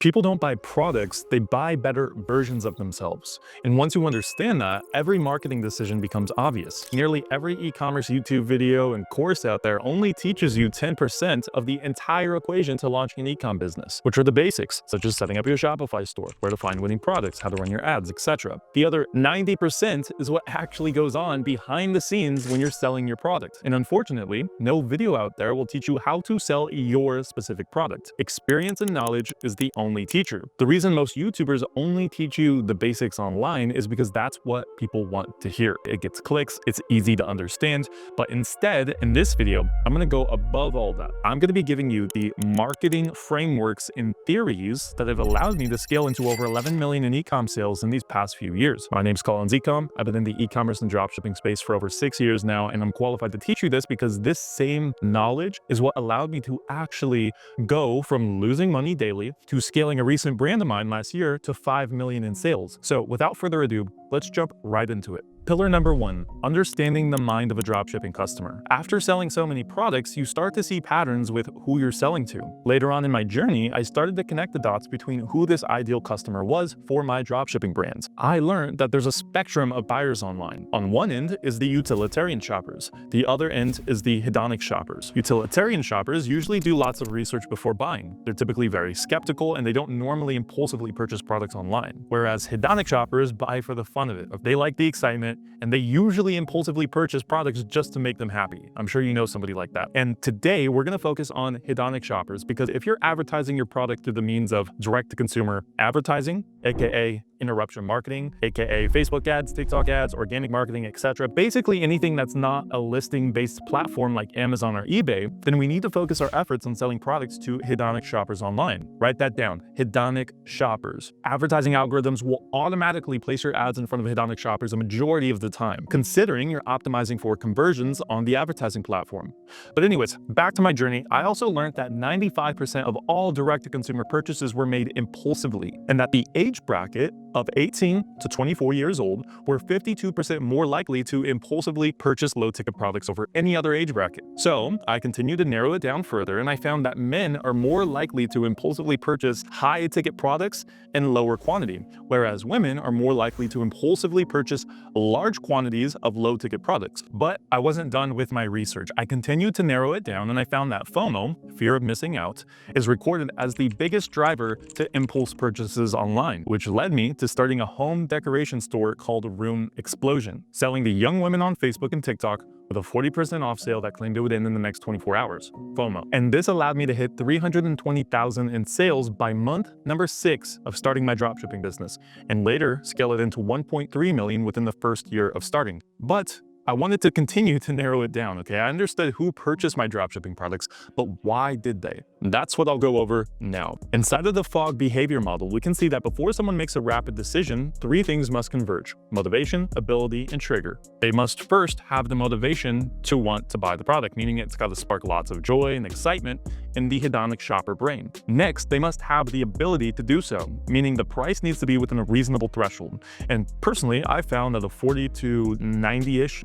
People don't buy products, they buy better versions of themselves. And once you understand that, every marketing decision becomes obvious. Nearly every e-commerce YouTube video and course out there only teaches you 10% of the entire equation to launching an e-com business, which are the basics, such as setting up your Shopify store, where to find winning products, how to run your ads, etc. The other 90% is what actually goes on behind the scenes when you're selling your product. And unfortunately, no video out there will teach you how to sell your specific product. Experience and knowledge is the only teacher. The reason most YouTubers only teach you the basics online is because that's what people want to hear. It gets clicks, it's easy to understand, but instead, in this video, I'm going to go above all that. I'm going to be giving you the marketing frameworks and theories that have allowed me to scale into over 11 million in e-com sales in these past few years. My name's Collins Ecom. I've been in the e-commerce and dropshipping space for over 6 years now, and I'm qualified to teach you this because this same knowledge is what allowed me to actually go from losing money daily to scaling a recent brand of mine last year to 5 million in sales. So without further ado, let's jump right into it. Pillar number 1, understanding the mind of a dropshipping customer. After selling so many products, you start to see patterns with who you're selling to. Later on in my journey, I started to connect the dots between who this ideal customer was for my dropshipping brands. I learned that there's a spectrum of buyers online. On one end is the utilitarian shoppers. The other end is the hedonic shoppers. Utilitarian shoppers usually do lots of research before buying. They're typically very skeptical and they don't normally impulsively purchase products online. Whereas hedonic shoppers buy for the fun of it. They like the excitement, and they usually impulsively purchase products just to make them happy. I'm sure you know somebody like that. And today we're going to focus on hedonic shoppers because if you're advertising your product through the means of direct-to-consumer advertising, aka interruption marketing, aka Facebook ads, TikTok ads, organic marketing, etc. Basically anything that's not a listing-based platform like Amazon or eBay, then we need to focus our efforts on selling products to hedonic shoppers online. Write that down, hedonic shoppers. Advertising algorithms will automatically place your ads in front of hedonic shoppers a majority of the time, considering you're optimizing for conversions on the advertising platform. But anyways, back to my journey, I also learned that 95% of all direct-to-consumer purchases were made impulsively, and that the age bracket of 18 to 24 years old were 52% more likely to impulsively purchase low-ticket products over any other age bracket. So I continued to narrow it down further, and I found that men are more likely to impulsively purchase high-ticket products in lower quantity, whereas women are more likely to impulsively purchase large quantities of low-ticket products. But I wasn't done with my research. I continued to narrow it down, and I found that FOMO, fear of missing out, is recorded as the biggest driver to impulse purchases online, which led me to starting a home decoration store called Room Explosion, selling to young women on Facebook and TikTok with a 40% off sale that claimed it would end in the next 24 hours, FOMO. And this allowed me to hit 320,000 in sales by month number 6 of starting my dropshipping business, and later scale it into 1.3 million within the first year of starting. But I wanted to continue to narrow it down, okay? I understood who purchased my dropshipping products, but why did they? That's what I'll go over now. Inside of the FOG behavior model, we can see that before someone makes a rapid decision, 3 things must converge: motivation, ability, and trigger. They must first have the motivation to want to buy the product, meaning it's got to spark lots of joy and excitement in the hedonic shopper brain. Next, they must have the ability to do so, meaning the price needs to be within a reasonable threshold. And personally, I found that a $40 to $90-ish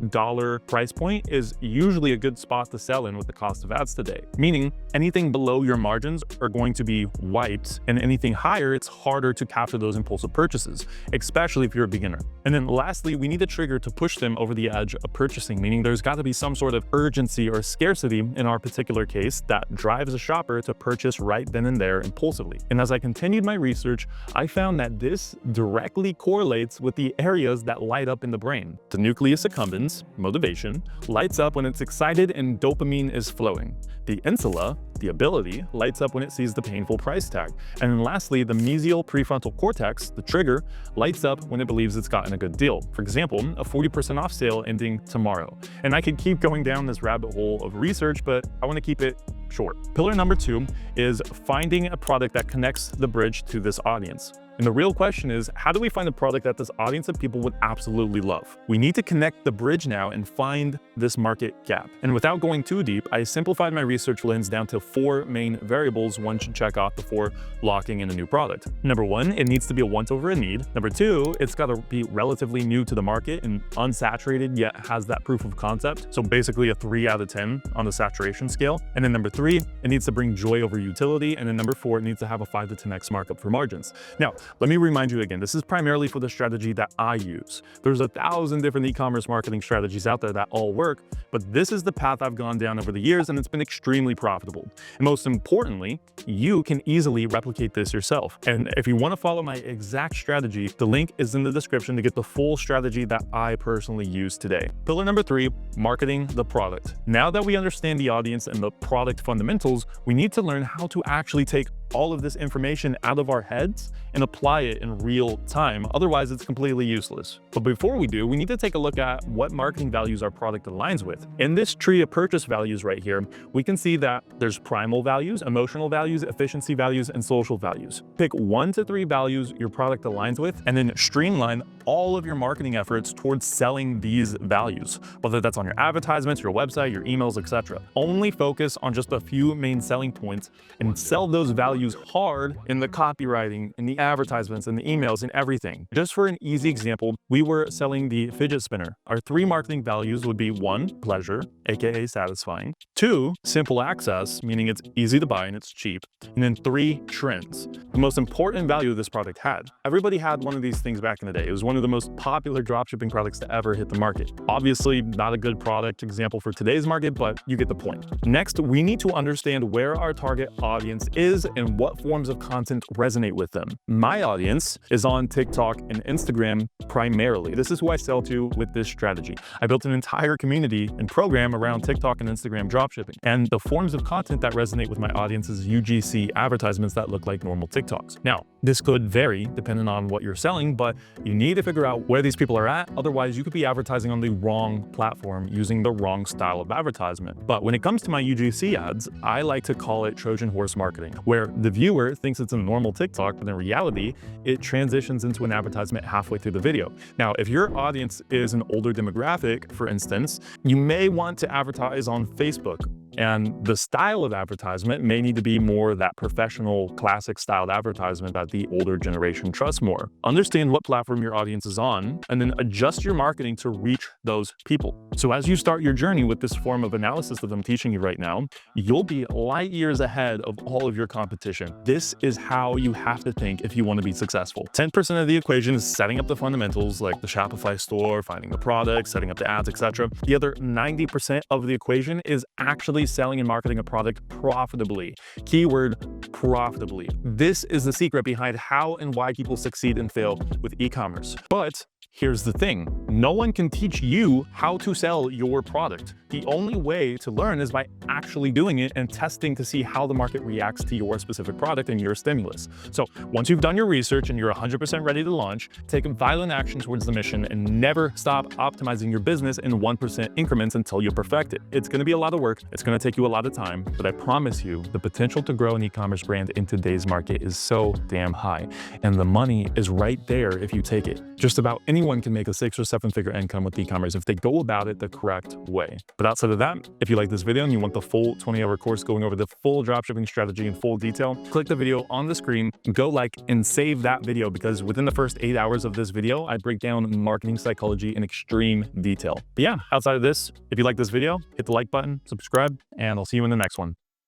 price point is usually a good spot to sell in with the cost of ads today, meaning anything below your margins are going to be wiped, and anything higher, it's harder to capture those impulsive purchases, especially if you're a beginner. And then lastly, we need a trigger to push them over the edge of purchasing, meaning there's got to be some sort of urgency or scarcity in our particular case that drives a shopper to purchase right then and there impulsively. And as I continued my research, I found that this directly correlates with the areas that light up in the brain. The nucleus accumbens, motivation, lights up when it's excited and dopamine is flowing. The insula, the ability, lights up when it sees the painful price tag. And then lastly, the mesial prefrontal cortex, the trigger, lights up when it believes it's gotten a good deal. For example, a 40% off sale ending tomorrow. And I could keep going down this rabbit hole of research, but I want to keep it short. Pillar number 2 is finding a product that connects the bridge to this audience. And the real question is, how do we find a product that this audience of people would absolutely love? We need to connect the bridge now and find this market gap. And without going too deep, I simplified my research lens down to 4 main variables one should check off before locking in a new product. Number 1, it needs to be a want over a need. Number 2, it's got to be relatively new to the market and unsaturated yet has that proof of concept. So basically a 3 out of 10 on the saturation scale. And then number 3, it needs to bring joy over utility. And then number 4, it needs to have a 5 to 10x markup for margins. Now, let me remind you again, this is primarily for the strategy that I use. There's 1,000 different e-commerce marketing strategies out there that all work, but this is the path I've gone down over the years and it's been extremely profitable. And most importantly, you can easily replicate this yourself. And if you want to follow my exact strategy, the link is in the description to get the full strategy that I personally use today. Pillar number 3, marketing the product. Now that we understand the audience and the product fundamentals, we need to learn how to actually take all of this information out of our heads and apply it in real time. Otherwise, it's completely useless. But before we do, we need to take a look at what marketing values our product aligns with. In this tree of purchase values right here, we can see that there's primal values, emotional values, efficiency values, and social values. Pick 1 to 3 values your product aligns with, and then streamline all of your marketing efforts towards selling these values, whether that's on your advertisements, your website, your emails, etc. Only focus on just a few main selling points and sell those values hard in the copywriting, in the advertisements, and the emails, and everything. Just for an easy example, we were selling the fidget spinner. Our 3 marketing values would be 1, pleasure, aka satisfying; 2, simple access, meaning it's easy to buy and it's cheap; and then 3, trends. The most important value this product had. Everybody had one of these things back in the day. It was one of the most popular dropshipping products to ever hit the market. Obviously, not a good product example for today's market, but you get the point. Next, we need to understand where our target audience is and what forms of content resonate with them. My audience is on TikTok and Instagram primarily. This is who I sell to with this strategy. I built an entire community and program around TikTok and Instagram dropshipping. And the forms of content that resonate with my audience is UGC advertisements that look like normal TikToks. Now, this could vary depending on what you're selling, but you need to figure out where these people are at. Otherwise, you could be advertising on the wrong platform using the wrong style of advertisement. But when it comes to my UGC ads, I like to call it Trojan horse marketing, where the viewer thinks it's a normal TikTok, but in reality, it transitions into an advertisement halfway through the video. Now, if your audience is an older demographic, for instance, you may want to advertise on Facebook. And the style of advertisement may need to be more that professional, classic styled advertisement that the older generation trusts more. Understand what platform your audience is on, and then adjust your marketing to reach those people. So as you start your journey with this form of analysis that I'm teaching you right now, you'll be light years ahead of all of your competition. This is how you have to think if you want to be successful. 10% of the equation is setting up the fundamentals like the Shopify store, finding the product, setting up the ads, etc. The other 90% of the equation is actually selling and marketing a product profitably. Keyword profitably. This is the secret behind how and why people succeed and fail with e-commerce. But here's the thing, no one can teach you how to sell your product. The only way to learn is by actually doing it and testing to see how the market reacts to your specific product and your stimulus. So once you've done your research and you're 100% ready to launch, take violent action towards the mission and never stop optimizing your business in 1% increments until you perfect it. It's going to be a lot of work. It's going to take you a lot of time, but I promise you the potential to grow an e-commerce brand in today's market is so damn high. And the money is right there if you take it. Just about anyone can make a 6 or 7 figure income with e-commerce if they go about it the correct way. But outside of that, if you like this video and you want the full 20-hour course going over the full dropshipping strategy in full detail, click the video on the screen, go like and save that video, because within the first 8 hours of this video, I break down marketing psychology in extreme detail. But yeah, outside of this, if you like this video, hit the like button, subscribe, and I'll see you in the next one.